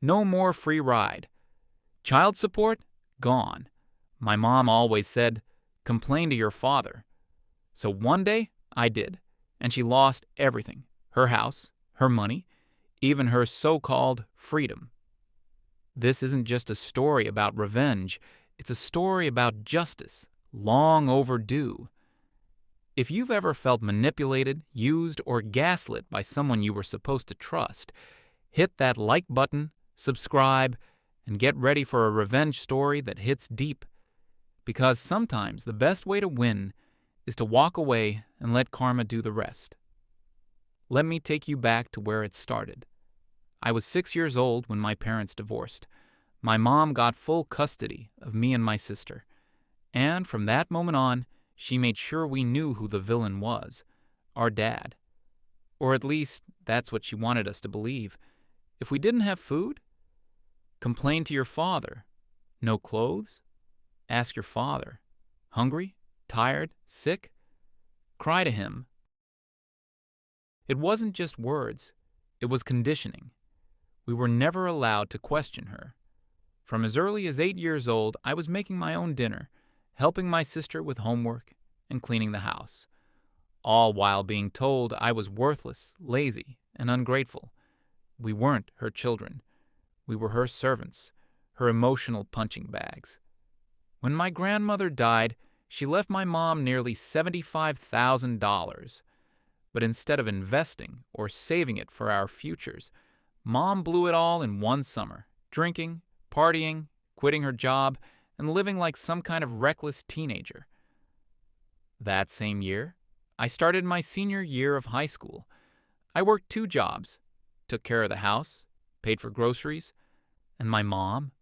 No more free ride. Child support? Gone. My mom always said, complain to your father. So one day, I did, and she lost everything. Her house, her money, even her so-called freedom. This isn't just a story about revenge, it's a story about justice, long overdue. If you've ever felt manipulated, used, or gaslit by someone you were supposed to trust, hit that like button, subscribe, and get ready for a revenge story that hits deep. Because sometimes the best way to win is to walk away and let karma do the rest. Let me take you back to where it started. I was 6 years old when my parents divorced. My mom got full custody of me and my sister. And from that moment on, she made sure we knew who the villain was, our dad. Or at least, that's what she wanted us to believe. If we didn't have food, complain to your father. No clothes? Ask your father. Hungry? Tired? Sick? Cry to him. It wasn't just words. It was conditioning. We were never allowed to question her. From as early as 8 years old, I was making my own dinner, helping my sister with homework, and cleaning the house, all while being told I was worthless, lazy, and ungrateful. We weren't her children. We were her servants, her emotional punching bags. When my grandmother died, she left my mom nearly $75,000. But instead of investing or saving it for our futures, Mom blew it all in one summer, drinking, partying, quitting her job, and living like some kind of reckless teenager. That same year, I started my senior year of high school. I worked 2 jobs, took care of the house, paid for groceries, and my mom.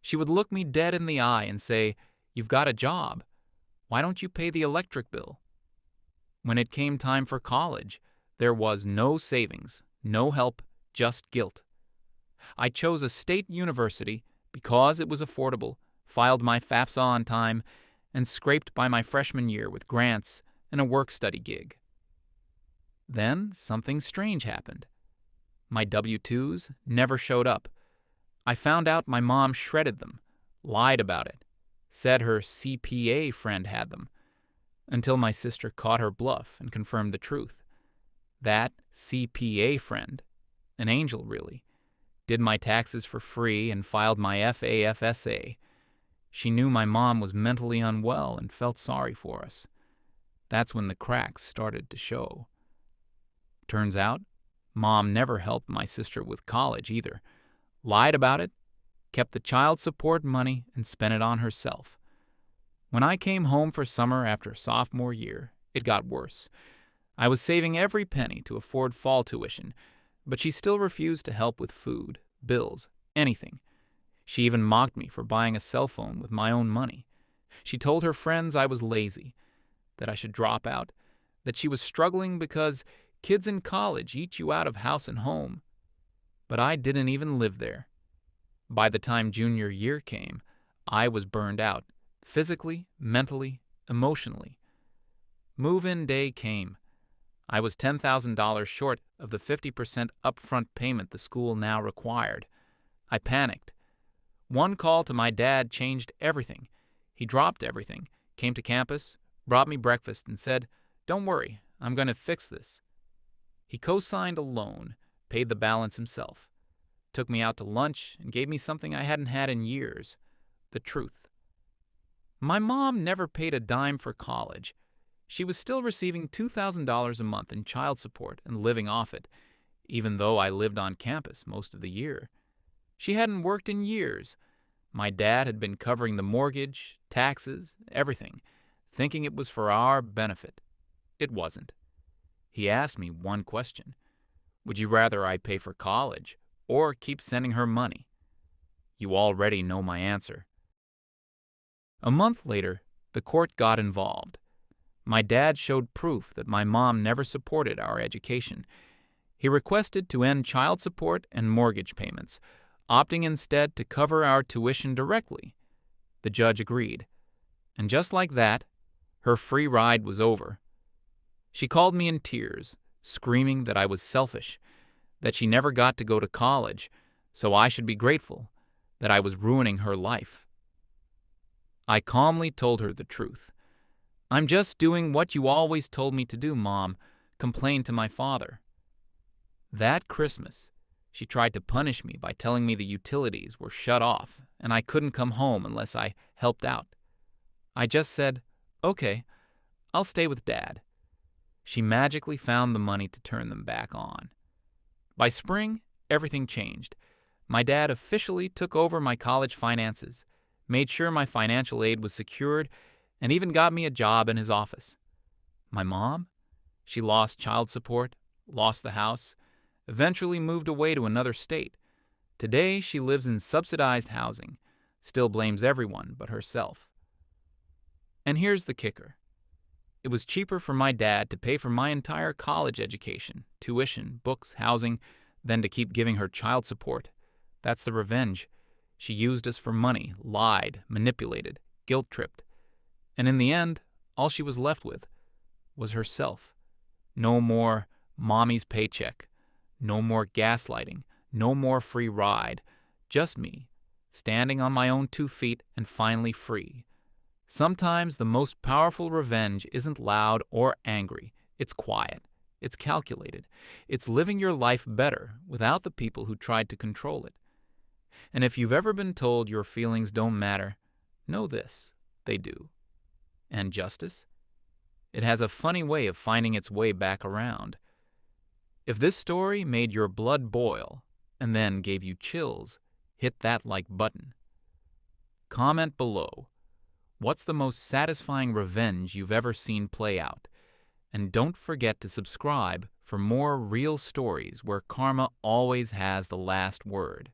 She would look me dead in the eye and say, "You've got a job. Why don't you pay the electric bill?" When it came time for college, there was no savings, no help, just guilt. I chose a state university because it was affordable, filed my FAFSA on time, and scraped by my freshman year with grants and a work-study gig. Then something strange happened. My W-2s never showed up. I found out my mom shredded them, lied about it, said her CPA friend had them, until my sister caught her bluff and confirmed the truth. That CPA friend, an angel really, did my taxes for free and filed my FAFSA. She knew my mom was mentally unwell and felt sorry for us. That's when the cracks started to show. Turns out, Mom never helped my sister with college either. Lied about it, kept the child support money, and spent it on herself. When I came home for summer after sophomore year, it got worse. I was saving every penny to afford fall tuition, but she still refused to help with food, bills, anything. She even mocked me for buying a cell phone with my own money. She told her friends I was lazy, that I should drop out, that she was struggling because kids in college eat you out of house and home. But I didn't even live there. By the time junior year came, I was burned out, physically, mentally, emotionally. Move-in day came. I was $10,000 short of the 50% upfront payment the school now required. I panicked. One call to my dad changed everything. He dropped everything, came to campus, brought me breakfast, and said, "Don't worry, I'm going to fix this." He co-signed a loan, paid the balance himself, took me out to lunch, and gave me something I hadn't had in years, the truth. My mom never paid a dime for college. She was still receiving $2,000 a month in child support and living off it, even though I lived on campus most of the year. She hadn't worked in years. My dad had been covering the mortgage, taxes, everything, thinking it was for our benefit. It wasn't. He asked me one question. Would you rather I pay for college or keep sending her money? You already know my answer. A month later, the court got involved. My dad showed proof that my mom never supported our education. He requested to end child support and mortgage payments, opting instead to cover our tuition directly. The judge agreed. And just like that, her free ride was over. She called me in tears, screaming that I was selfish, that she never got to go to college, so I should be grateful that I was ruining her life. I calmly told her the truth. "I'm just doing what you always told me to do, Mom," complained to my father. That Christmas, she tried to punish me by telling me the utilities were shut off and I couldn't come home unless I helped out. I just said, "Okay, I'll stay with Dad." She magically found the money to turn them back on. By spring, everything changed. My dad officially took over my college finances, made sure my financial aid was secured, and even got me a job in his office. My mom? She lost child support, lost the house, eventually moved away to another state. Today, she lives in subsidized housing, still blames everyone but herself. And here's the kicker. It was cheaper for my dad to pay for my entire college education, tuition, books, housing, than to keep giving her child support. That's the revenge. She used us for money, lied, manipulated, guilt-tripped. And in the end, all she was left with was herself. No more mommy's paycheck. No more gaslighting. No more free ride. Just me, standing on my own 2 feet and finally free. Sometimes the most powerful revenge isn't loud or angry. It's quiet. It's calculated. It's living your life better without the people who tried to control it. And if you've ever been told your feelings don't matter, know this, they do. And justice? It has a funny way of finding its way back around. If this story made your blood boil and then gave you chills, hit that like button. Comment below. What's the most satisfying revenge you've ever seen play out? And don't forget to subscribe for more real stories where karma always has the last word.